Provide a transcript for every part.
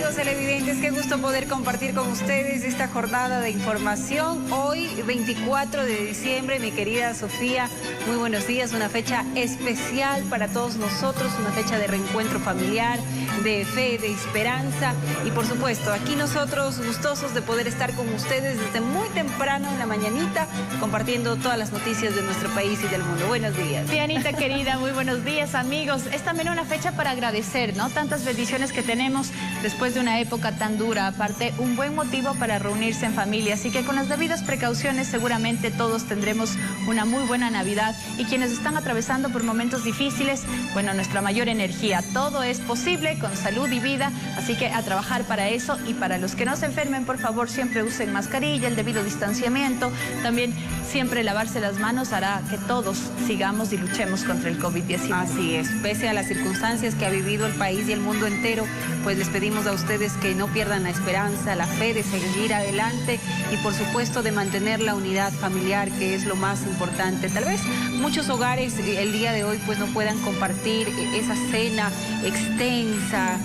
amigos televidentes, qué gusto poder compartir con ustedes esta jornada de información. Hoy, 24 de diciembre, mi querida Sofía, muy buenos días. Una fecha especial para todos nosotros, una fecha de reencuentro familiar, de fe, de esperanza. Y por supuesto, aquí nosotros gustosos de poder estar con ustedes desde muy temprano en la mañanita, compartiendo todas las noticias de nuestro país y del mundo. Buenos días. Dianita querida, muy buenos días, amigos. Es también una fecha para agradecer, ¿no? Tantas bendiciones que tenemos después de una época tan dura. Aparte, un buen motivo para reunirse en familia. Así que con las debidas precauciones seguramente todos tendremos una muy buena Navidad. Y quienes están atravesando por momentos difíciles, bueno, nuestra mayor energía. Todo es posible con salud y vida. Así que a trabajar para eso. Y para los que no se enfermen, por favor, siempre usen mascarilla, el debido distanciamiento. También siempre lavarse las manos hará que todos sigamos y luchemos contra el COVID-19. Así es. Pese a las circunstancias que ha vivido el país y el mundo entero, pues les pedimos a ustedes que no pierdan la esperanza, la fe de seguir adelante y por supuesto de mantener la unidad familiar, que es lo más importante. Tal vez muchos hogares el día de hoy pues no puedan compartir esa cena extensa,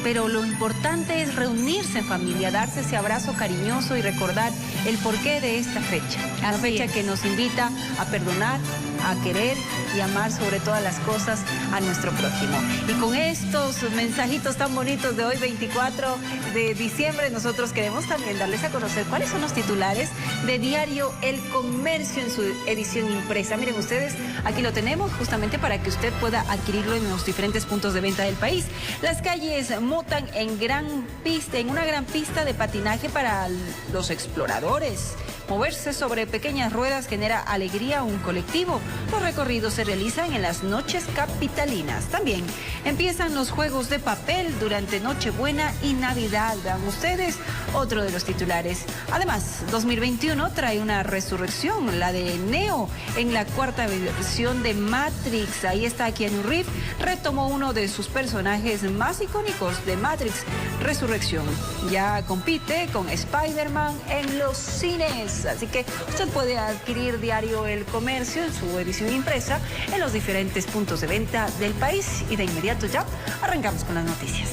pero lo importante es reunirse en familia, darse ese abrazo cariñoso y recordar el porqué de esta fecha. Una fecha que nos invita a perdonar, a querer y amar sobre todas las cosas a nuestro prójimo. Y con estos mensajitos tan bonitos de hoy, 24 de diciembre, nosotros queremos también darles a conocer cuáles son los titulares de Diario El Comercio en su edición impresa. Miren ustedes, aquí lo tenemos justamente para que usted pueda adquirirlo en los diferentes puntos de venta del país. Las calles mutan en una gran pista de patinaje para los exploradores. Moverse sobre pequeñas ruedas genera alegría a un colectivo. Los recorridos se realizan en las noches capitalinas. También empiezan los juegos de papel durante Nochebuena y Navidad. Vean ustedes otro de los titulares. Además, 2021 trae una resurrección, la de Neo, en la cuarta versión de Matrix. Ahí está Keanu Reeves, retomó uno de sus personajes más icónicos de Matrix, Resurrección. Ya compite con Spider-Man en los cines. Así que usted puede adquirir Diario El Comercio en su edición impresa en los diferentes puntos de venta del país. Y de inmediato ya arrancamos con las noticias.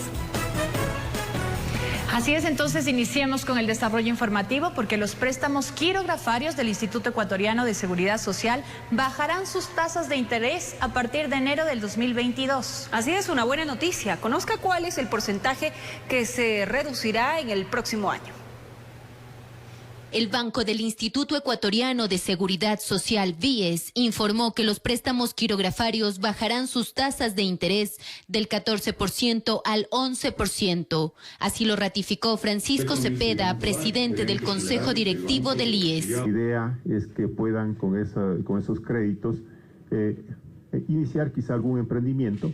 Así es, entonces iniciemos con el desarrollo informativo porque los préstamos quirografarios del Instituto Ecuatoriano de Seguridad Social bajarán sus tasas de interés a partir de enero del 2022. Así es, una buena noticia. Conozca cuál es el porcentaje que se reducirá en el próximo año. El Banco del Instituto Ecuatoriano de Seguridad Social, BIES, informó que los préstamos quirografarios bajarán sus tasas de interés del 14% al 11%. Así lo ratificó Francisco Cepeda, presidente del Consejo Directivo del IES. La idea es que puedan con esos créditos iniciar quizá algún emprendimiento,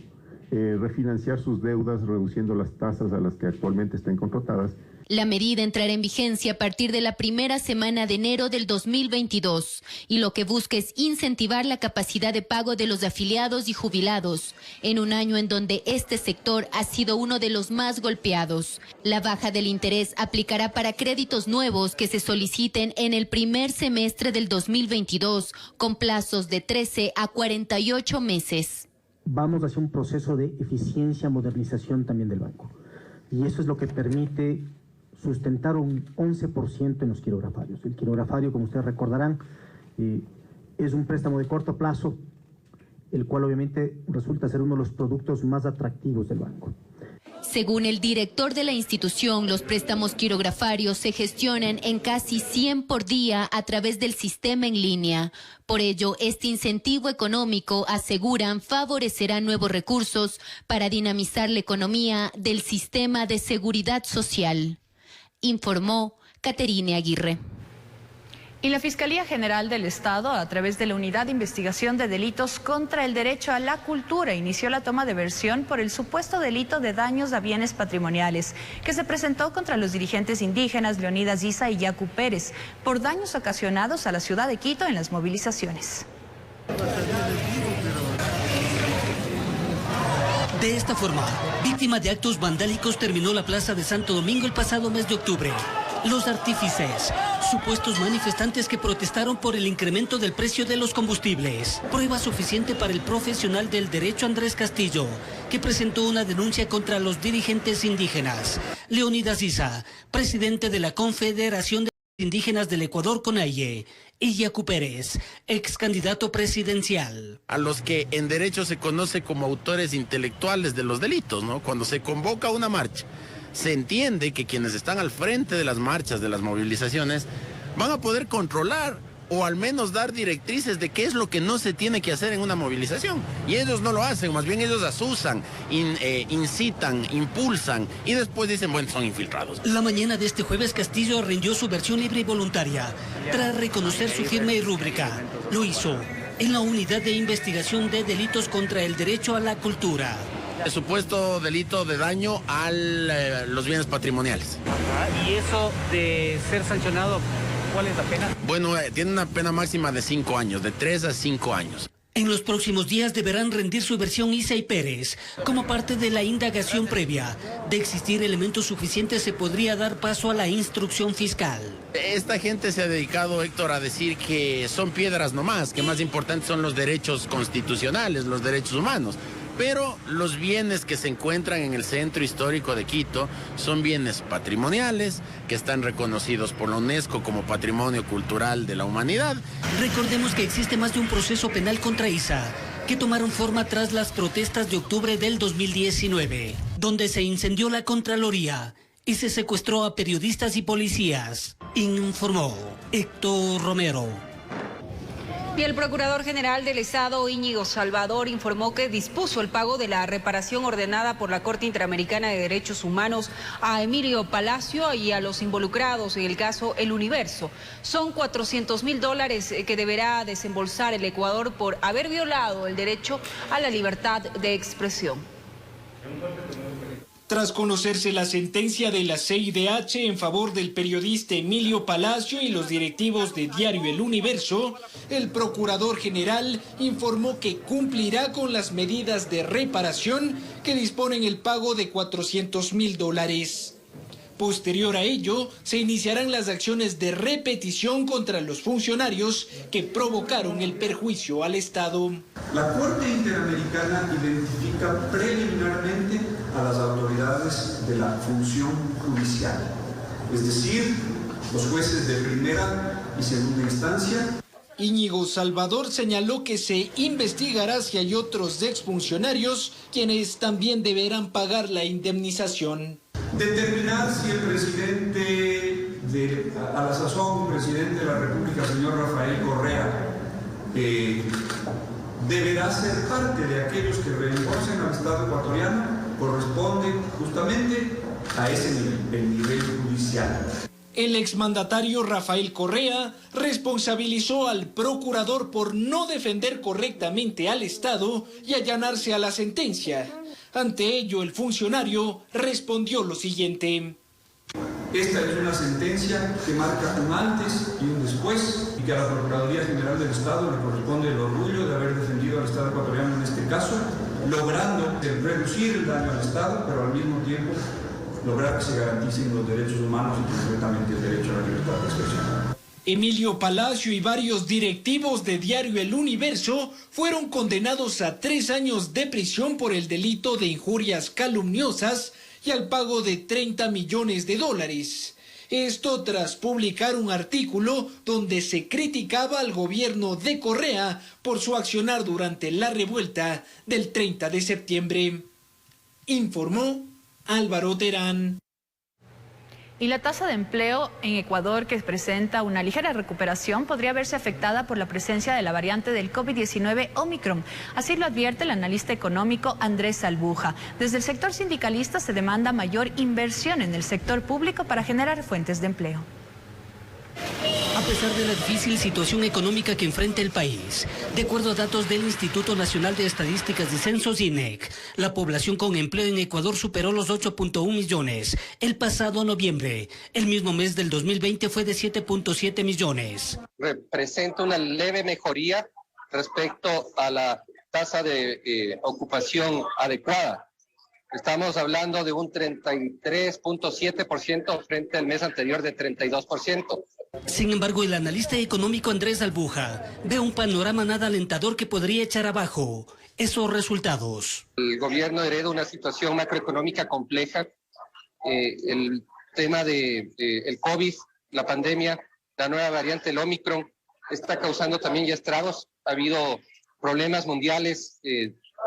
refinanciar sus deudas reduciendo las tasas a las que actualmente están contratadas. La medida entrará en vigencia a partir de la primera semana de enero del 2022 y lo que busca es incentivar la capacidad de pago de los afiliados y jubilados en un año en donde este sector ha sido uno de los más golpeados. La baja del interés aplicará para créditos nuevos que se soliciten en el primer semestre del 2022 con plazos de 13 a 48 meses. Vamos hacia un proceso de eficiencia, modernización también del banco y eso es lo que permite sustentar un 11% en los quirografarios. El quirografario, como ustedes recordarán, es un préstamo de corto plazo, el cual obviamente resulta ser uno de los productos más atractivos del banco. Según el director de la institución, los préstamos quirografarios se gestionan en casi 100 por día a través del sistema en línea. Por ello, este incentivo económico, aseguran, favorecerá nuevos recursos para dinamizar la economía del sistema de seguridad social. Informó Caterine Aguirre. Y la Fiscalía General del Estado, a través de la Unidad de Investigación de Delitos contra el Derecho a la Cultura, inició la toma de versión por el supuesto delito de daños a bienes patrimoniales que se presentó contra los dirigentes indígenas Leonidas Issa y Yacu Pérez por daños ocasionados a la ciudad de Quito en las movilizaciones. De esta forma, víctima de actos vandálicos terminó la plaza de Santo Domingo el pasado mes de octubre. Los artífices, supuestos manifestantes que protestaron por el incremento del precio de los combustibles. Prueba suficiente para el profesional del derecho Andrés Castillo, que presentó una denuncia contra los dirigentes indígenas. Leonidas Issa, presidente de la Confederación de Indígenas del Ecuador, CONAIE, y Yacu Pérez, ex candidato presidencial. A los que en derecho se conoce como autores intelectuales de los delitos, ¿no? Cuando se convoca una marcha, se entiende que quienes están al frente de las marchas, de las movilizaciones, van a poder controlar o al menos dar directrices de qué es lo que no se tiene que hacer en una movilización. Y ellos no lo hacen, más bien ellos asusan, incitan, impulsan y después dicen, bueno, son infiltrados. La mañana de este jueves, Castillo rindió su versión libre y voluntaria tras reconocer su firma y rúbrica. Lo hizo en la Unidad de Investigación de Delitos contra el Derecho a la Cultura. El supuesto delito de daño a los bienes patrimoniales. ¿Y eso de ser sancionado, cuál es la pena? Bueno, tiene una pena máxima de 5 años, de 3 a 5 años. En los próximos días deberán rendir su versión Issa y Pérez. Como parte de la indagación previa, de existir elementos suficientes se podría dar paso a la instrucción fiscal. Esta gente se ha dedicado, Héctor, a decir que son piedras nomás, que más importantes son los derechos constitucionales, los derechos humanos. Pero los bienes que se encuentran en el centro histórico de Quito son bienes patrimoniales que están reconocidos por la UNESCO como Patrimonio Cultural de la Humanidad. Recordemos que existe más de un proceso penal contra Issa, que tomaron forma tras las protestas de octubre del 2019, donde se incendió la Contraloría y se secuestró a periodistas y policías, informó Héctor Romero. Y el Procurador General del Estado, Íñigo Salvador, informó que dispuso el pago de la reparación ordenada por la Corte Interamericana de Derechos Humanos a Emilio Palacio y a los involucrados en el caso El Universo. Son $400.000 que deberá desembolsar el Ecuador por haber violado el derecho a la libertad de expresión. Tras conocerse la sentencia de la CIDH en favor del periodista Emilio Palacio y los directivos de Diario El Universo, el Procurador General informó que cumplirá con las medidas de reparación que disponen el pago de $400.000. Posterior a ello, se iniciarán las acciones de repetición contra los funcionarios que provocaron el perjuicio al Estado. La Corte Interamericana identifica preliminarmente a las autoridades de la función judicial, es decir, los jueces de primera y segunda instancia. Íñigo Salvador señaló que se investigará si hay otros exfuncionarios quienes también deberán pagar la indemnización. Determinar si el presidente, a la sazón, presidente de la República, señor Rafael Correa, deberá ser parte de aquellos que reembolsen al Estado ecuatoriano, corresponde justamente a ese nivel, el nivel judicial. El exmandatario Rafael Correa responsabilizó al procurador por no defender correctamente al Estado y allanarse a la sentencia. Ante ello, el funcionario respondió lo siguiente. Esta es una sentencia que marca un antes y un después, y que a la Procuraduría General del Estado le corresponde el orgullo de haber defendido al Estado ecuatoriano en este caso, logrando reducir el daño al Estado, pero al mismo tiempo lograr que se garanticen los derechos humanos y concretamente el derecho a la libertad de expresión. Emilio Palacio y varios directivos de Diario El Universo fueron condenados a 3 años de prisión por el delito de injurias calumniosas y al pago de $30 millones. Esto tras publicar un artículo donde se criticaba al gobierno de Correa por su accionar durante la revuelta del 30 de septiembre. Informó Álvaro Terán. Y la tasa de empleo en Ecuador, que presenta una ligera recuperación, podría verse afectada por la presencia de la variante del COVID-19 Omicron. Así lo advierte el analista económico Andrés Albuja. Desde el sector sindicalista se demanda mayor inversión en el sector público para generar fuentes de empleo. A pesar de la difícil situación económica que enfrenta el país, de acuerdo a datos del Instituto Nacional de Estadísticas y Censos INEC, la población con empleo en Ecuador superó los 8.1 millones el pasado noviembre. El mismo mes del 2020 fue de 7.7 millones. Representa una leve mejoría respecto a la tasa de ocupación adecuada. Estamos hablando de un 33.7% frente al mes anterior de 32%. Sin embargo, el analista económico Andrés Albuja ve un panorama nada alentador que podría echar abajo esos resultados. El gobierno hereda una situación macroeconómica compleja. El tema de el COVID, la pandemia, la nueva variante, el Omicron, está causando también ya estragos. Ha habido problemas mundiales,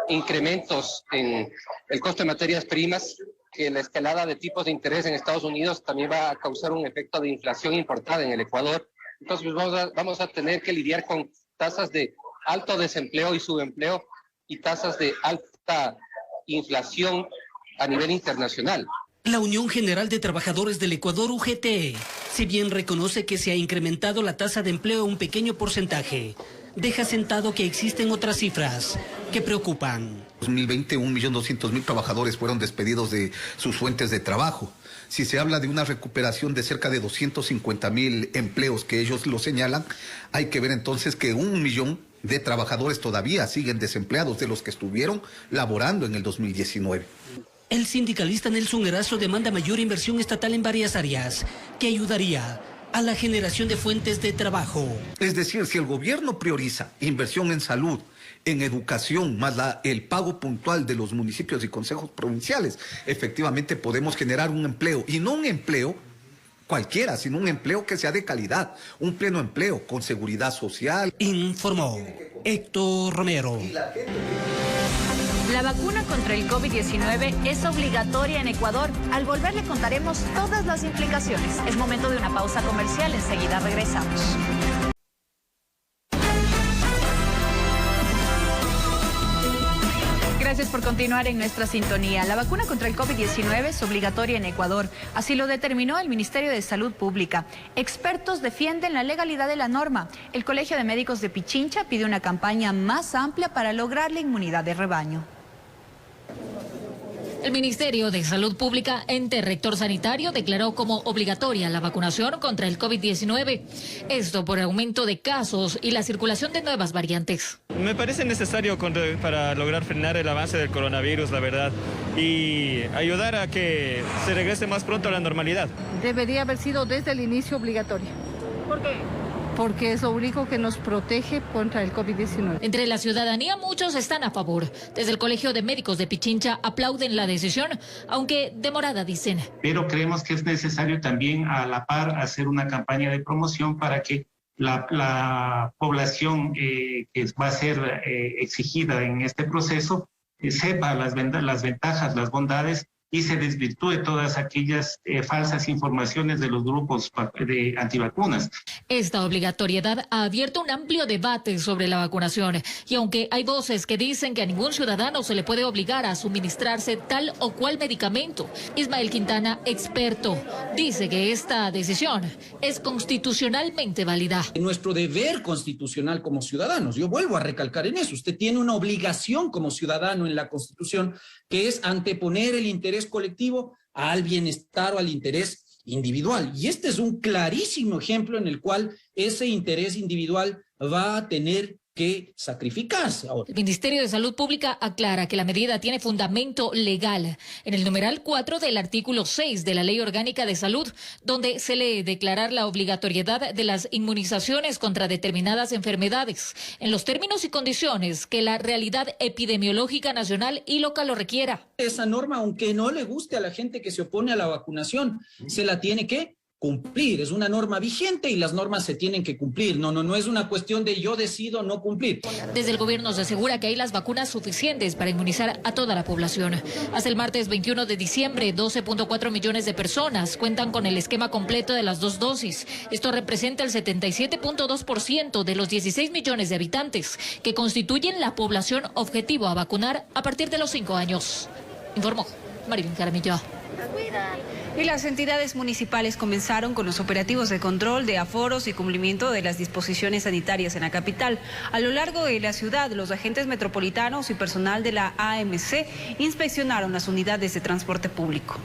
incrementos en el costo de materias primas, que la escalada de tipos de interés en Estados Unidos también va a causar un efecto de inflación importada en el Ecuador. Entonces vamos a tener que lidiar con tasas de alto desempleo y subempleo y tasas de alta inflación a nivel internacional. La Unión General de Trabajadores del Ecuador, UGT, si bien reconoce que se ha incrementado la tasa de empleo un pequeño porcentaje, deja sentado que existen otras cifras que preocupan. En 2020, 1.200.000 trabajadores fueron despedidos de sus fuentes de trabajo. Si se habla de una recuperación de cerca de 250.000 empleos que ellos lo señalan, hay que ver entonces que 1 millón de trabajadores todavía siguen desempleados de los que estuvieron laborando en el 2019. El sindicalista Nelson Erazo demanda mayor inversión estatal en varias áreas que ayudaría a la generación de fuentes de trabajo. Es decir, si el gobierno prioriza inversión en salud, en educación, más el pago puntual de los municipios y consejos provinciales, efectivamente podemos generar un empleo, y no un empleo cualquiera, sino un empleo que sea de calidad, un pleno empleo con seguridad social. Informó Héctor Romero. La vacuna contra el COVID-19 es obligatoria en Ecuador. Al volver le contaremos todas las implicaciones. Es momento de una pausa comercial. Enseguida regresamos. Gracias por continuar en nuestra sintonía. La vacuna contra el COVID-19 es obligatoria en Ecuador. Así lo determinó el Ministerio de Salud Pública. Expertos defienden la legalidad de la norma. El Colegio de Médicos de Pichincha pide una campaña más amplia para lograr la inmunidad de rebaño. El Ministerio de Salud Pública, ente rector sanitario, declaró como obligatoria la vacunación contra el COVID-19. Esto por el aumento de casos y la circulación de nuevas variantes. Me parece necesario para lograr frenar el avance del coronavirus, la verdad, y ayudar a que se regrese más pronto a la normalidad. Debería haber sido desde el inicio obligatoria. ¿Por qué? Porque es lo único que nos protege contra el COVID-19. Entre la ciudadanía muchos están a favor. Desde el Colegio de Médicos de Pichincha aplauden la decisión, aunque demorada, dicen. Pero creemos que es necesario también a la par hacer una campaña de promoción para que la población que va a ser exigida en este proceso sepa las ventajas, las bondades, y se desvirtúe todas aquellas falsas informaciones de los grupos de antivacunas. Esta obligatoriedad ha abierto un amplio debate sobre la vacunación, y aunque hay voces que dicen que a ningún ciudadano se le puede obligar a suministrarse tal o cual medicamento, Ismael Quintana, experto, dice que esta decisión es constitucionalmente válida. Nuestro deber constitucional como ciudadanos, yo vuelvo a recalcar en eso, usted tiene una obligación como ciudadano en la Constitución, que es anteponer el interés colectivo al bienestar o al interés individual. Y este es un clarísimo ejemplo en el cual ese interés individual va a tener que sacrificarse. Ahora, el Ministerio de Salud Pública aclara que la medida tiene fundamento legal en el numeral 4 del artículo 6 de la Ley Orgánica de Salud, donde se lee declarar la obligatoriedad de las inmunizaciones contra determinadas enfermedades, en los términos y condiciones que la realidad epidemiológica nacional y local lo requiera. Esa norma, aunque no le guste a la gente que se opone a la vacunación, se la tiene que cumplir. Es una norma vigente y las normas se tienen que cumplir. No es una cuestión de yo decido no cumplir. Desde el gobierno se asegura que hay las vacunas suficientes para inmunizar a toda la población. Hasta el martes 21 de diciembre, 12.4 millones de personas cuentan con el esquema completo de las 2 dosis. Esto representa el 77.2% de los 16 millones de habitantes, que constituyen la población objetivo a vacunar a partir de los 5 años. Informó Marilyn Jaramillo. Y las entidades municipales comenzaron con los operativos de control de aforos y cumplimiento de las disposiciones sanitarias en la capital. A lo largo de la ciudad, los agentes metropolitanos y personal de la AMC inspeccionaron las unidades de transporte público.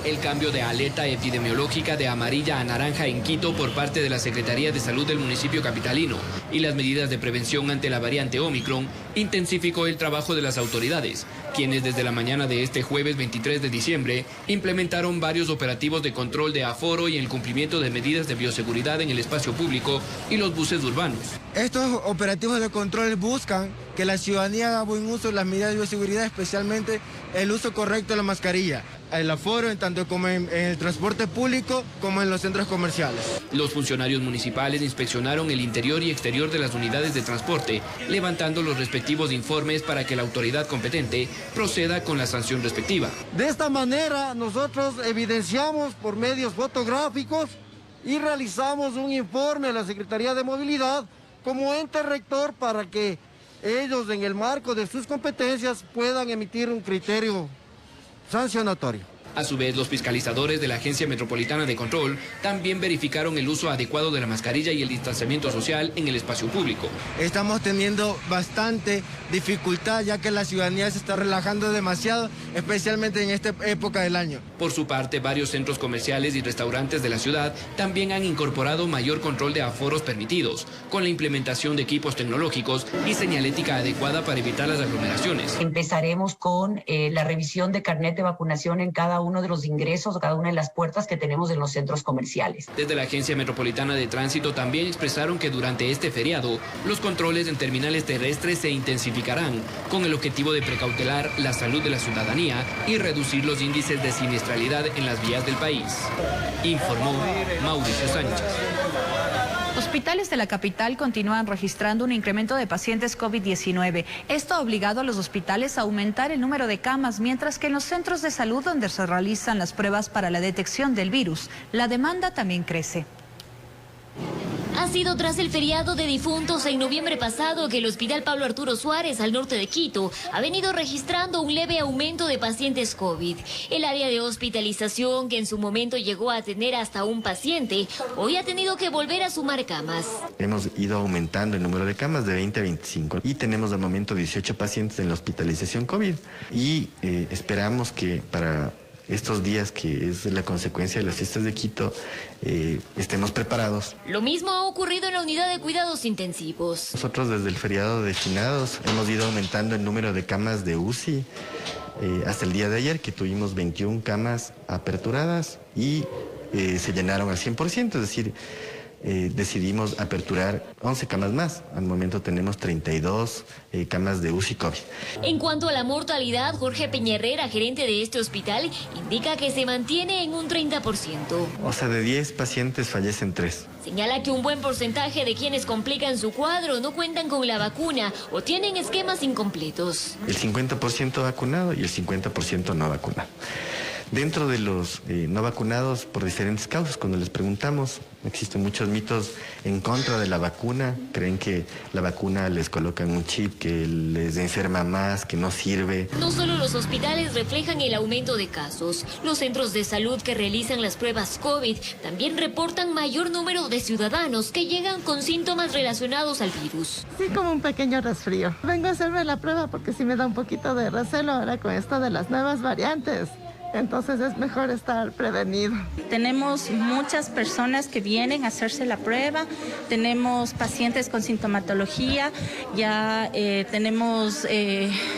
El cambio de alerta epidemiológica de amarilla a naranja en Quito por parte de la Secretaría de Salud del municipio capitalino y las medidas de prevención ante la variante Omicron intensificó el trabajo de las autoridades, quienes desde la mañana de este jueves 23 de diciembre implementaron varios operativos de control de aforo y el cumplimiento de medidas de bioseguridad en el espacio público y los buses urbanos. Estos operativos de control buscan que la ciudadanía haga buen uso de las medidas de bioseguridad, especialmente el uso correcto de la mascarilla, el aforo tanto como en el transporte público como en los centros comerciales. Los funcionarios municipales inspeccionaron el interior y exterior de las unidades de transporte, levantando los respectivos informes para que la autoridad competente proceda con la sanción respectiva. De esta manera nosotros evidenciamos por medios fotográficos y realizamos un informe a la Secretaría de Movilidad como ente rector para que ellos en el marco de sus competencias puedan emitir un criterio sancionatorio. A su vez, los fiscalizadores de la Agencia Metropolitana de Control también verificaron el uso adecuado de la mascarilla y el distanciamiento social en el espacio público. Estamos teniendo bastante dificultad ya que la ciudadanía se está relajando demasiado, especialmente en esta época del año. Por su parte, varios centros comerciales y restaurantes de la ciudad también han incorporado mayor control de aforos permitidos, con la implementación de equipos tecnológicos y señalética adecuada para evitar las aglomeraciones. Empezaremos con la revisión de carnet de vacunación en cada uno de los ingresos, cada una de las puertas que tenemos en los centros comerciales. Desde la Agencia Metropolitana de Tránsito también expresaron que durante este feriado los controles en terminales terrestres se intensificarán con el objetivo de precautelar la salud de la ciudadanía y reducir los índices de siniestralidad en las vías del país. Informó Mauricio Sánchez. Hospitales de la capital continúan registrando un incremento de pacientes COVID-19. Esto ha obligado a los hospitales a aumentar el número de camas, mientras que en los centros de salud donde se realizan las pruebas para la detección del virus, la demanda también crece. Ha sido tras el feriado de difuntos en noviembre pasado que el Hospital Pablo Arturo Suárez, al norte de Quito, ha venido registrando un leve aumento de pacientes COVID. El área de hospitalización, que en su momento llegó a tener hasta un paciente, hoy ha tenido que volver a sumar camas. Hemos ido aumentando el número de camas de 20 a 25 y tenemos al momento 18 pacientes en la hospitalización COVID y esperamos que para estos días, que es la consecuencia de las fiestas de Quito, estemos preparados. Lo mismo ha ocurrido en la unidad de cuidados intensivos. Nosotros desde el feriado de finados hemos ido aumentando el número de camas de UCI hasta el día de ayer, que tuvimos 21 camas aperturadas y se llenaron al 100%, es decir, decidimos aperturar 11 camas más. Al momento tenemos 32 camas de UCI COVID. En cuanto a la mortalidad, Jorge Peñerrera, gerente de este hospital, indica que se mantiene en un 30%. O sea, de 10 pacientes fallecen 3. Señala que un buen porcentaje de quienes complican su cuadro no cuentan con la vacuna o tienen esquemas incompletos. El 50% vacunado y el 50% no vacunado. Dentro de los no vacunados por diferentes causas, cuando les preguntamos, existen muchos mitos en contra de la vacuna. Creen que la vacuna les colocan un chip que les enferma más, que no sirve. No solo los hospitales reflejan el aumento de casos. Los centros de salud que realizan las pruebas COVID también reportan mayor número de ciudadanos que llegan con síntomas relacionados al virus. Sí, como un pequeño resfrío. Vengo a hacerme la prueba porque sí me da un poquito de recelo ahora con esto de las nuevas variantes. Entonces es mejor estar prevenido. Tenemos muchas personas que vienen a hacerse la prueba, tenemos pacientes con sintomatología, ya tenemos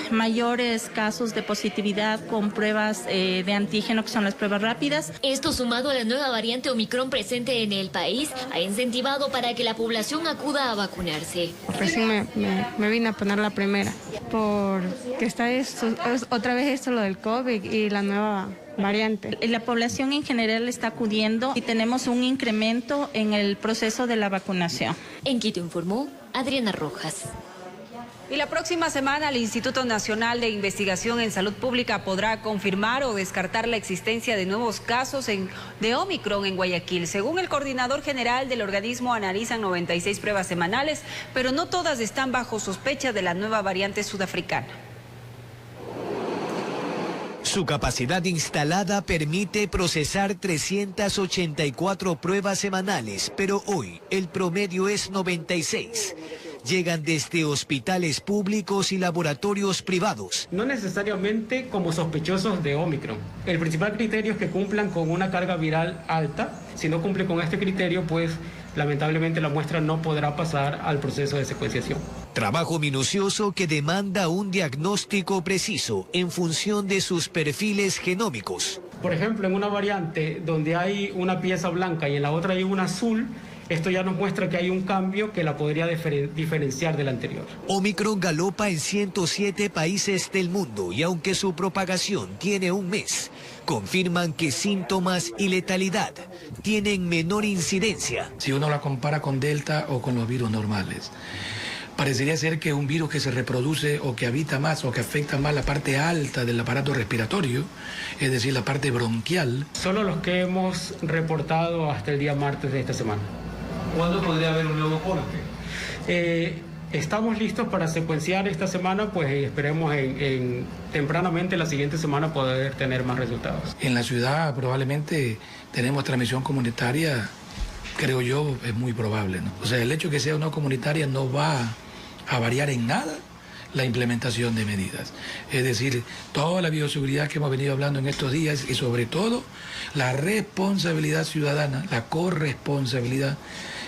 mayores casos de positividad con pruebas de antígeno, que son las pruebas rápidas. Esto, sumado a la nueva variante Omicron presente en el país, ha incentivado para que la población acuda a vacunarse. Recién me vine a poner la primera, porque está otra vez esto lo del COVID y la nueva variante. La población en general está acudiendo y tenemos un incremento en el proceso de la vacunación. En Quito informó Adriana Rojas. Y la próxima semana el Instituto Nacional de Investigación en Salud Pública podrá confirmar o descartar la existencia de nuevos casos de Omicron en Guayaquil. Según el coordinador general del organismo, analizan 96 pruebas semanales, pero no todas están bajo sospecha de la nueva variante sudafricana. Su capacidad instalada permite procesar 384 pruebas semanales, pero hoy el promedio es 96. llegan desde hospitales públicos y laboratorios privados. No necesariamente como sospechosos de Omicron. El principal criterio es que cumplan con una carga viral alta. Si no cumple con este criterio, pues lamentablemente la muestra no podrá pasar al proceso de secuenciación. Trabajo minucioso que demanda un diagnóstico preciso en función de sus perfiles genómicos. Por ejemplo, en una variante donde hay una pieza blanca y en la otra hay una azul, esto ya nos muestra que hay un cambio que la podría diferenciar del anterior. Omicron galopa en 107 países del mundo y aunque su propagación tiene un mes, confirman que síntomas y letalidad tienen menor incidencia. Si uno la compara con Delta o con los virus normales, parecería ser que un virus que se reproduce o que habita más o que afecta más la parte alta del aparato respiratorio, es decir, la parte bronquial. Solo los que hemos reportado hasta el día martes de esta semana. ¿Cuándo podría haber un nuevo corte? Estamos listos para secuenciar esta semana, pues esperemos tempranamente la siguiente semana poder tener más resultados. En la ciudad probablemente tenemos transmisión comunitaria, creo yo, es muy probable, ¿no? O sea, el hecho de que sea una comunitaria no va a variar en nada la implementación de medidas. Es decir, toda la bioseguridad que hemos venido hablando en estos días y sobre todo la responsabilidad ciudadana, la corresponsabilidad,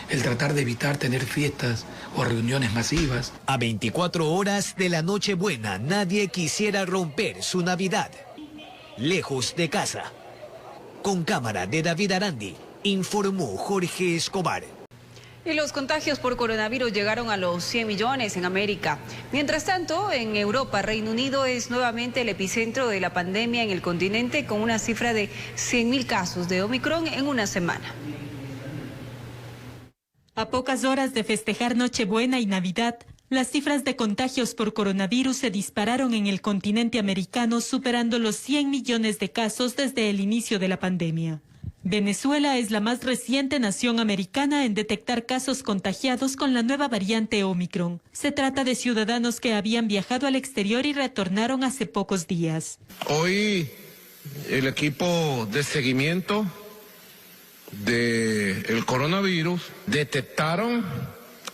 el tratar de evitar tener fiestas o reuniones masivas. A 24 horas de la Nochebuena, nadie quisiera romper su Navidad lejos de casa. Con cámara de David Arandi, informó Jorge Escobar. Y los contagios por coronavirus llegaron a los 100 millones en América. Mientras tanto, en Europa, Reino Unido es nuevamente el epicentro de la pandemia en el continente, con una cifra de 100.000 casos de Omicron en una semana. A pocas horas de festejar Nochebuena y Navidad, las cifras de contagios por coronavirus se dispararon en el continente americano, superando los 100 millones de casos desde el inicio de la pandemia. Venezuela es la más reciente nación americana en detectar casos contagiados con la nueva variante Omicron. Se trata de ciudadanos que habían viajado al exterior y retornaron hace pocos días. Hoy el equipo de seguimiento del coronavirus detectaron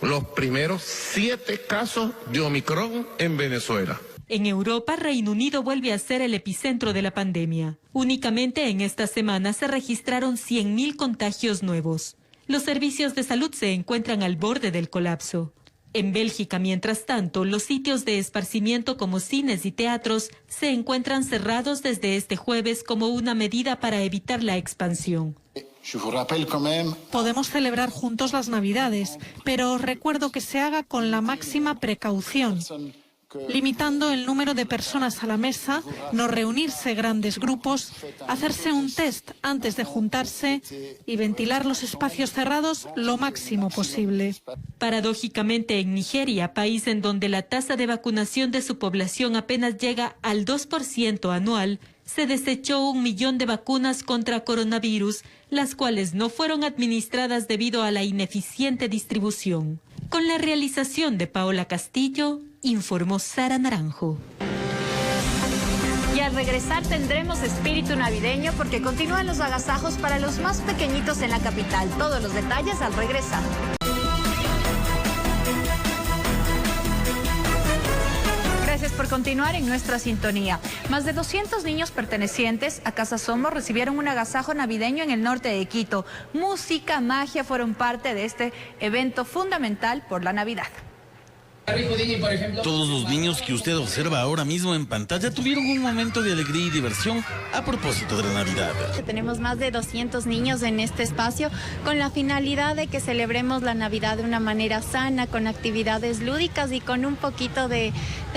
los primeros 7 casos de Omicron en Venezuela. En Europa, Reino Unido vuelve a ser el epicentro de la pandemia. Únicamente en esta semana se registraron 100.000 contagios nuevos. Los servicios de salud se encuentran al borde del colapso. En Bélgica, mientras tanto, los sitios de esparcimiento como cines y teatros se encuentran cerrados desde este jueves como una medida para evitar la expansión. Podemos celebrar juntos las Navidades, pero os recuerdo que se haga con la máxima precaución, limitando el número de personas a la mesa, no reunirse grandes grupos, hacerse un test antes de juntarse y ventilar los espacios cerrados lo máximo posible. Paradójicamente, en Nigeria, país en donde la tasa de vacunación de su población apenas llega al 2% anual, se desechó 1 millón de vacunas contra coronavirus, las cuales no fueron administradas debido a la ineficiente distribución. Con la realización de Paola Castillo, informó Sara Naranjo. Y al regresar tendremos espíritu navideño porque continúan los agasajos para los más pequeñitos en la capital. Todos los detalles al regresar. Gracias por continuar en nuestra sintonía. Más de 200 niños pertenecientes a Casa Somos recibieron un agasajo navideño en el norte de Quito. Música, magia fueron parte de este evento fundamental por la Navidad. Todos los niños que usted observa ahora mismo en pantalla tuvieron un momento de alegría y diversión a propósito de la Navidad. Tenemos más de 200 niños en este espacio con la finalidad de que celebremos la Navidad de una manera sana, con actividades lúdicas y con un poquito de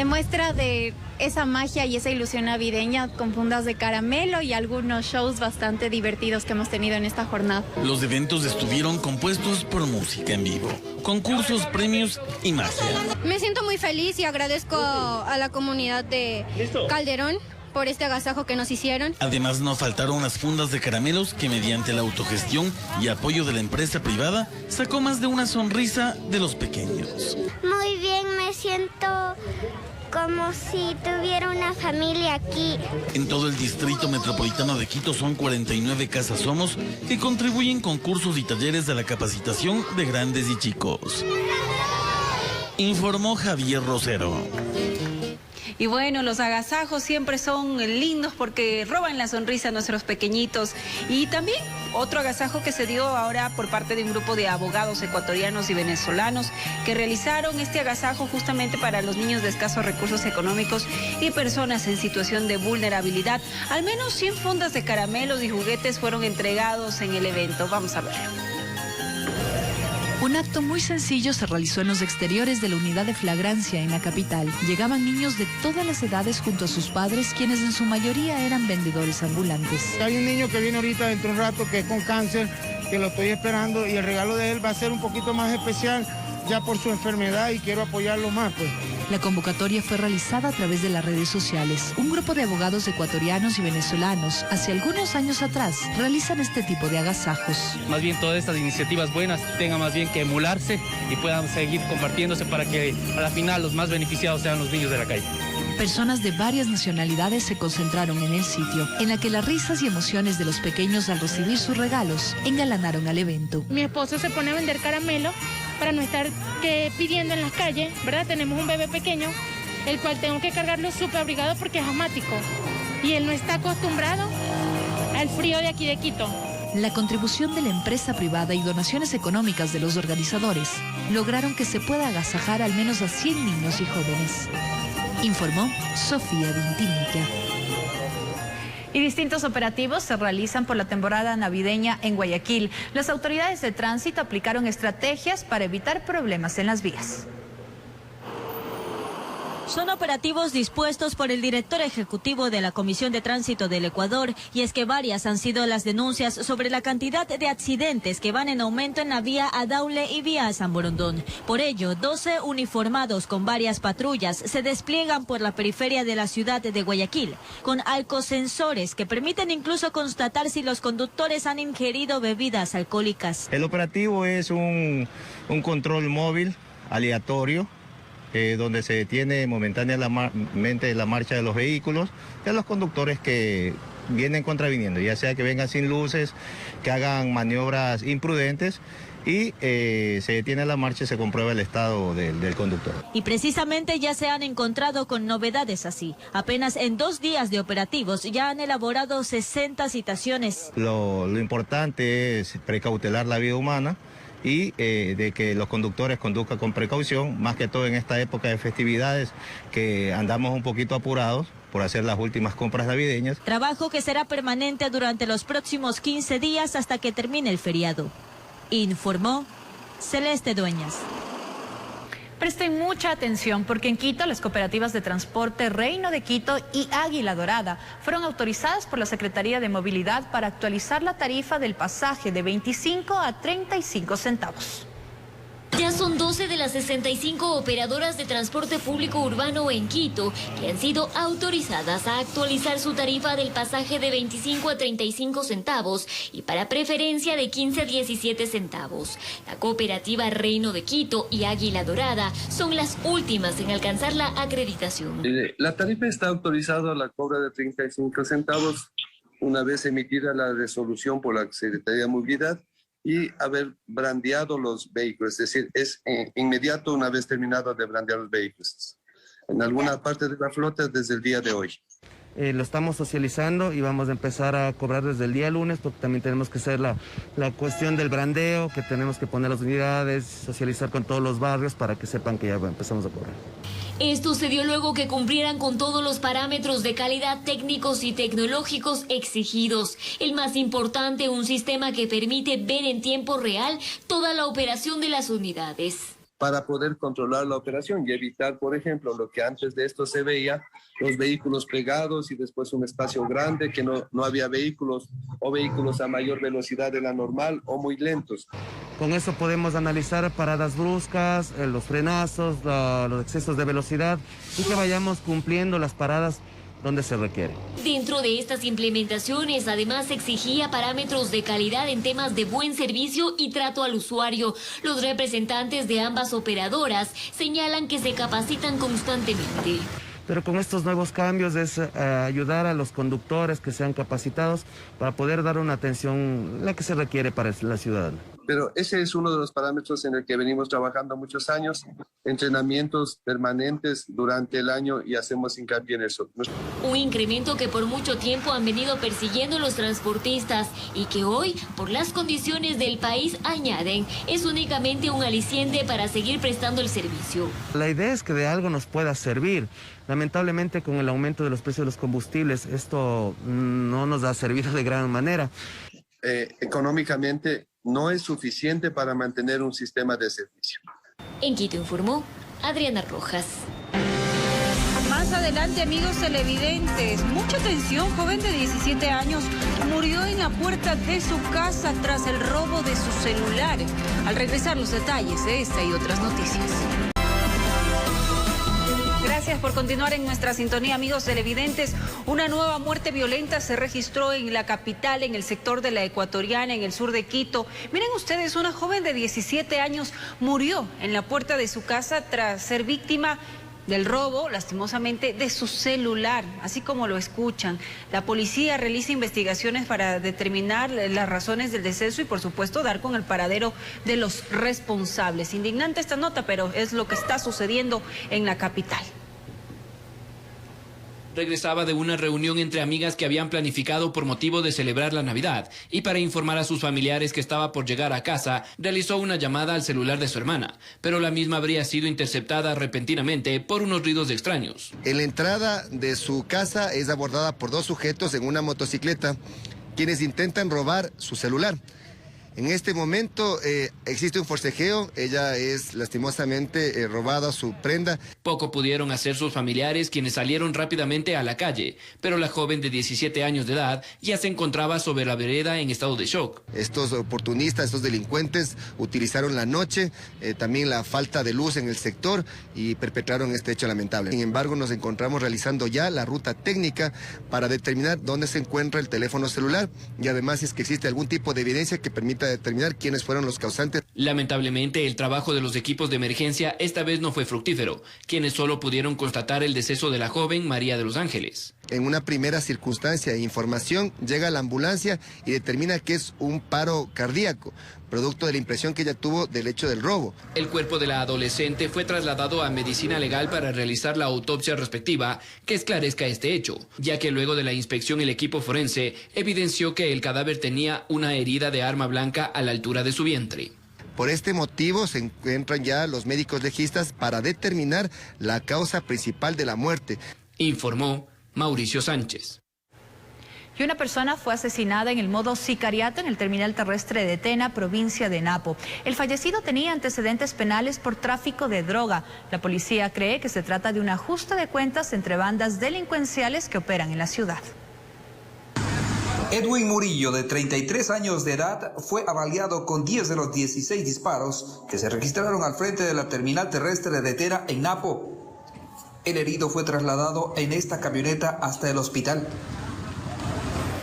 muestra de esa magia y esa ilusión navideña con fundas de caramelo y algunos shows bastante divertidos que hemos tenido en esta jornada. Los eventos estuvieron compuestos por música en vivo, concursos, premios y magia. Me siento muy feliz y agradezco a la comunidad de Calderón por este agasajo que nos hicieron. Además, no faltaron las fundas de caramelos que, mediante la autogestión y apoyo de la empresa privada, sacó más de una sonrisa de los pequeños. Muy bien, me siento como si tuviera una familia aquí. En todo el distrito metropolitano de Quito son 49 Casas Somos que contribuyen con cursos y talleres de la capacitación de grandes y chicos. informó Javier Rosero. Y bueno, los agasajos siempre son lindos porque roban la sonrisa a nuestros pequeñitos. Y también otro agasajo que se dio ahora por parte de un grupo de abogados ecuatorianos y venezolanos que realizaron este agasajo justamente para los niños de escasos recursos económicos y personas en situación de vulnerabilidad. Al menos 100 fundas de caramelos y juguetes fueron entregados en el evento. Vamos a verlo. Un acto muy sencillo se realizó en los exteriores de la unidad de flagrancia en la capital. Llegaban niños de todas las edades junto a sus padres, quienes en su mayoría eran vendedores ambulantes. Hay un niño que viene ahorita dentro de un rato que es con cáncer, que lo estoy esperando y el regalo de él va a ser un poquito más especial ya por su enfermedad y quiero apoyarlo más, pues. La convocatoria fue realizada a través de las redes sociales. Un grupo de abogados ecuatorianos y venezolanos, hace algunos años atrás, realizan este tipo de agasajos. Más bien todas estas iniciativas buenas tengan más bien que emularse y puedan seguir compartiéndose para que a la final los más beneficiados sean los niños de la calle. Personas de varias nacionalidades se concentraron en el sitio, en la que las risas y emociones de los pequeños al recibir sus regalos engalanaron al evento. Mi esposo se pone a vender caramelo para no estar pidiendo en las calles, ¿verdad? Tenemos un bebé pequeño, el cual tengo que cargarlo súper abrigado porque es asmático y él no está acostumbrado al frío de aquí de Quito. La contribución de la empresa privada y donaciones económicas de los organizadores lograron que se pueda agasajar al menos a 100 niños y jóvenes. Informó Sofía Vintimilla. Y distintos operativos se realizan por la temporada navideña en Guayaquil. Las autoridades de tránsito aplicaron estrategias para evitar problemas en las vías. Son operativos dispuestos por el director ejecutivo de la Comisión de Tránsito del Ecuador, y es que varias han sido las denuncias sobre la cantidad de accidentes que van en aumento en la vía a Daule y vía a San Borondón. Por ello, 12 uniformados con varias patrullas se despliegan por la periferia de la ciudad de Guayaquil, con alcosensores que permiten incluso constatar si los conductores han ingerido bebidas alcohólicas. El operativo es un control móvil aleatorio, donde se detiene momentáneamente la marcha de los vehículos y a los conductores que vienen contraviniendo, ya sea que vengan sin luces, que hagan maniobras imprudentes, y se detiene la marcha y se comprueba el estado del conductor. Y precisamente ya se han encontrado con novedades así. Apenas en 2 días de operativos ya han elaborado 60 citaciones. Lo importante es precautelar la vida humana y de que los conductores conduzcan con precaución, más que todo en esta época de festividades que andamos un poquito apurados por hacer las últimas compras navideñas. Trabajo que será permanente durante los próximos 15 días hasta que termine el feriado. Informó Celeste Dueñas. Presten mucha atención porque en Quito las cooperativas de transporte Reino de Quito y Águila Dorada fueron autorizadas por la Secretaría de Movilidad para actualizar la tarifa del pasaje de 25 a 35 centavos. Ya son 12 de las 65 operadoras de transporte público urbano en Quito que han sido autorizadas a actualizar su tarifa del pasaje de 25 a 35 centavos y para preferencia de 15 a 17 centavos. La cooperativa Reino de Quito y Águila Dorada son las últimas en alcanzar la acreditación. La tarifa está autorizada a la cobra de 35 centavos una vez emitida la resolución por la Secretaría de Movilidad y haber brandeado los vehículos, es decir, es inmediato una vez terminado de brandear los vehículos. En alguna parte de la flota desde el día de hoy. Lo estamos socializando y vamos a empezar a cobrar desde el día lunes, porque también tenemos que hacer la cuestión del brandeo, que tenemos que poner las unidades, socializar con todos los barrios para que sepan que ya empezamos a cobrar. Esto se dio luego que cumplieran con todos los parámetros de calidad técnicos y tecnológicos exigidos. El más importante, un sistema que permite ver en tiempo real toda la operación de las unidades. Para poder controlar la operación y evitar, por ejemplo, lo que antes de esto se veía, los vehículos pegados y después un espacio grande, que no había vehículos o vehículos a mayor velocidad de la normal o muy lentos. Con eso podemos analizar paradas bruscas, los frenazos, los excesos de velocidad y que vayamos cumpliendo las paradas donde se requiere. Dentro de estas implementaciones, además, se exigía parámetros de calidad en temas de buen servicio y trato al usuario. Los representantes de ambas operadoras señalan que se capacitan constantemente. Pero con estos nuevos cambios es ayudar a los conductores que sean capacitados para poder dar una atención la que se requiere para la ciudadana. Pero ese es uno de los parámetros en el que venimos trabajando muchos años, entrenamientos permanentes durante el año y hacemos hincapié en eso. Un incremento que por mucho tiempo han venido persiguiendo los transportistas y que hoy, por las condiciones del país, añaden, es únicamente un aliciente para seguir prestando el servicio. La idea es que de algo nos pueda servir. Lamentablemente, con el aumento de los precios de los combustibles, esto no nos ha servido de gran manera. Económicamente no es suficiente para mantener un sistema de servicio. En Quito informó Adriana Rojas. Más adelante, amigos televidentes, mucha atención, joven de 17 años murió en la puerta de su casa tras el robo de su celular. Al regresar, los detalles de esta y otras noticias. Gracias por continuar en nuestra sintonía, amigos televidentes. Una nueva muerte violenta se registró en la capital, en el sector de la Ecuatoriana, en el sur de Quito. Miren ustedes, una joven de 17 años murió en la puerta de su casa tras ser víctima del robo, lastimosamente, de su celular, así como lo escuchan. La policía realiza investigaciones para determinar las razones del deceso y, por supuesto, dar con el paradero de los responsables. Indignante esta nota, pero es lo que está sucediendo en la capital. Regresaba de una reunión entre amigas que habían planificado por motivo de celebrar la Navidad y para informar a sus familiares que estaba por llegar a casa, realizó una llamada al celular de su hermana, pero la misma habría sido interceptada repentinamente por unos ruidos extraños. En la entrada de su casa es abordada por dos sujetos en una motocicleta, quienes intentan robar su celular. En este momento existe un forcejeo, ella es lastimosamente robada su prenda. Poco pudieron hacer sus familiares, quienes salieron rápidamente a la calle, pero la joven de 17 años de edad ya se encontraba sobre la vereda en estado de shock. Estos oportunistas, estos delincuentes utilizaron la noche, también la falta de luz en el sector y perpetraron este hecho lamentable. Sin embargo, nos encontramos realizando ya la ruta técnica para determinar dónde se encuentra el teléfono celular y además si es que existe algún tipo de evidencia que permita determinar quiénes fueron los causantes. Lamentablemente, el trabajo de los equipos de emergencia esta vez no fue fructífero, quienes solo pudieron constatar el deceso de la joven María de los Ángeles. En una primera circunstancia e información, llega la ambulancia y determina que es un paro cardíaco, producto de la impresión que ella tuvo del hecho del robo. El cuerpo de la adolescente fue trasladado a medicina legal para realizar la autopsia respectiva que esclarezca este hecho, ya que luego de la inspección el equipo forense evidenció que el cadáver tenía una herida de arma blanca a la altura de su vientre. Por este motivo se encuentran ya los médicos legistas para determinar la causa principal de la muerte. Informó Mauricio Sánchez. Y una persona fue asesinada en el modo sicariato en el terminal terrestre de Tena, provincia de Napo. El fallecido tenía antecedentes penales por tráfico de droga. La policía cree que se trata de un ajuste de cuentas entre bandas delincuenciales que operan en la ciudad. Edwin Murillo, de 33 años de edad, fue avaliado con 10 de los 16 disparos que se registraron al frente de la terminal terrestre de Tena en Napo. El herido fue trasladado en esta camioneta hasta el hospital.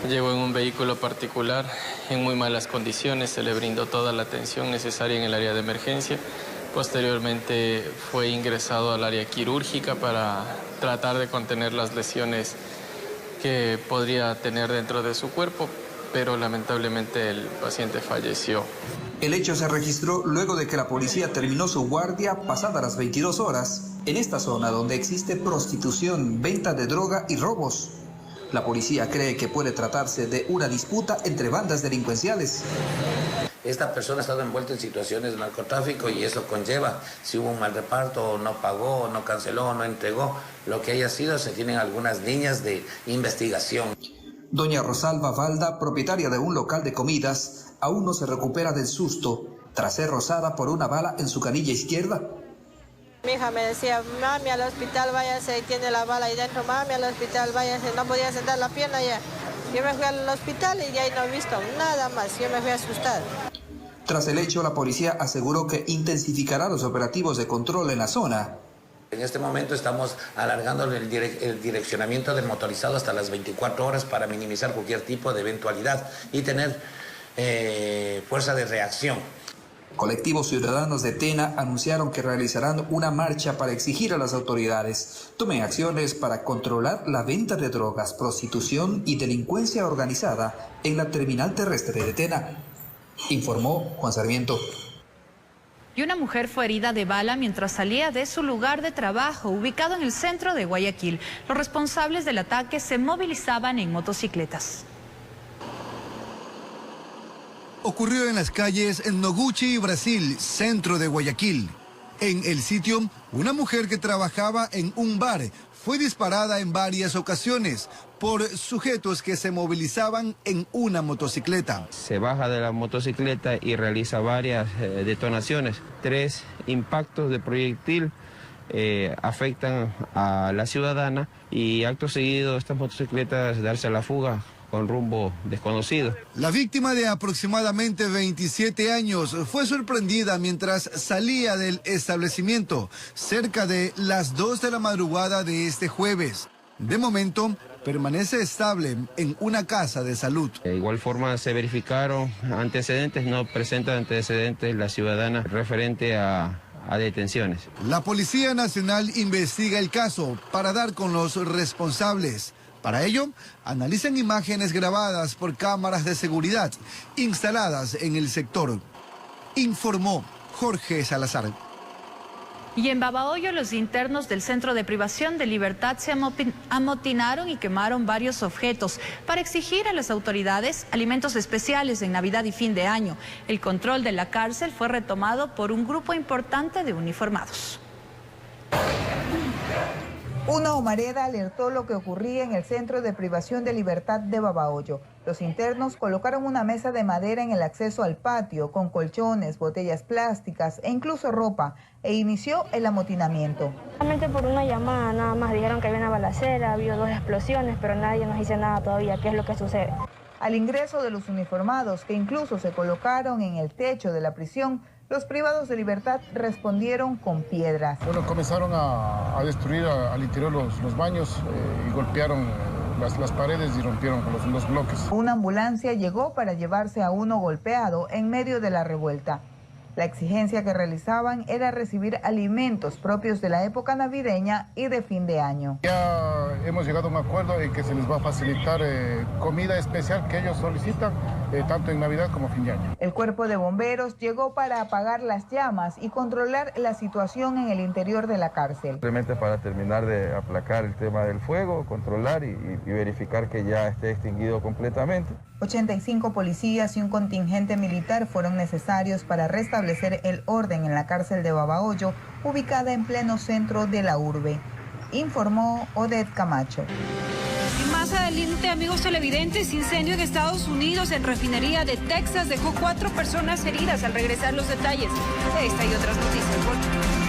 Llegó en un vehículo particular en muy malas condiciones, se le brindó toda la atención necesaria en el área de emergencia. Posteriormente fue ingresado al área quirúrgica para tratar de contener las lesiones que podría tener dentro de su cuerpo, pero lamentablemente el paciente falleció. El hecho se registró luego de que la policía terminó su guardia pasadas las 22 horas en esta zona donde existe prostitución, venta de droga y robos. La policía cree que puede tratarse de una disputa entre bandas delincuenciales. Esta persona ha estado envuelta en situaciones de narcotráfico y eso conlleva, si hubo un mal reparto, no pagó, no canceló, no entregó, lo que haya sido, se tienen algunas líneas de investigación. Doña Rosalba Valda, propietaria de un local de comidas, aún no se recupera del susto tras ser rozada por una bala en su canilla izquierda. Mi hija me decía, mami, al hospital váyase, tiene la bala ahí dentro, mami, al hospital váyase, no podía sentar la pierna ya. Yo me fui al hospital y de ahí no he visto nada más, yo me fui asustada. Tras el hecho, la policía aseguró que intensificará los operativos de control en la zona. En este momento estamos alargando el direccionamiento del motorizado hasta las 24 horas para minimizar cualquier tipo de eventualidad y tener fuerza de reacción. Colectivos ciudadanos de Tena anunciaron que realizarán una marcha para exigir a las autoridades tomen acciones para controlar la venta de drogas, prostitución y delincuencia organizada en la terminal terrestre de Tena. informó Juan Sarmiento. Y una mujer fue herida de bala mientras salía de su lugar de trabajo, ubicado en el centro de Guayaquil. Los responsables del ataque se movilizaban en motocicletas. Ocurrió en las calles Noguchi, Brasil, centro de Guayaquil. En el sitio, una mujer que trabajaba en un bar fue disparada en varias ocasiones por sujetos que se movilizaban en una motocicleta. Se baja de la motocicleta y realiza varias detonaciones. 3 impactos de proyectil afectan a la ciudadana y acto seguido estas motocicletas darse a la fuga con rumbo desconocido. La víctima de aproximadamente 27 años fue sorprendida mientras salía del establecimiento cerca de las 2 de la madrugada de este jueves. De momento, permanece estable en una casa de salud. De igual forma se verificaron antecedentes, no presenta antecedentes la ciudadana referente a detenciones. La Policía Nacional investiga el caso para dar con los responsables. Para ello, analizan imágenes grabadas por cámaras de seguridad instaladas en el sector. Informó Jorge Salazar. Y en Babahoyo, los internos del Centro de Privación de Libertad se amotinaron y quemaron varios objetos para exigir a las autoridades alimentos especiales en Navidad y fin de año. El control de la cárcel fue retomado por un grupo importante de uniformados. Una humareda alertó lo que ocurría en el Centro de Privación de Libertad de Babahoyo. Los internos colocaron una mesa de madera en el acceso al patio con colchones, botellas plásticas e incluso ropa, e inició el amotinamiento. Solamente por una llamada nada más dijeron que había una balacera, había 2 explosiones, pero nadie nos dice nada todavía, qué es lo que sucede. Al ingreso de los uniformados, que incluso se colocaron en el techo de la prisión, los privados de libertad respondieron con piedras. Bueno, comenzaron a destruir al interior los baños y golpearon las paredes y rompieron los bloques. Una ambulancia llegó para llevarse a uno golpeado en medio de la revuelta. La exigencia que realizaban era recibir alimentos propios de la época navideña y de fin de año. Ya hemos llegado a un acuerdo en que se les va a facilitar comida especial que ellos solicitan, tanto en Navidad como fin de año. El cuerpo de bomberos llegó para apagar las llamas y controlar la situación en el interior de la cárcel. Simplemente para terminar de aplacar el tema del fuego, controlar y verificar que ya esté extinguido completamente. 85 policías y un contingente militar fueron necesarios para restablecer el orden en la cárcel de Babahoyo, ubicada en pleno centro de la urbe. Informó Odette Camacho. Y más adelante, amigos televidentes, incendio en Estados Unidos en refinería de Texas dejó 4 personas heridas. Al regresar los detalles de esta y otras noticias.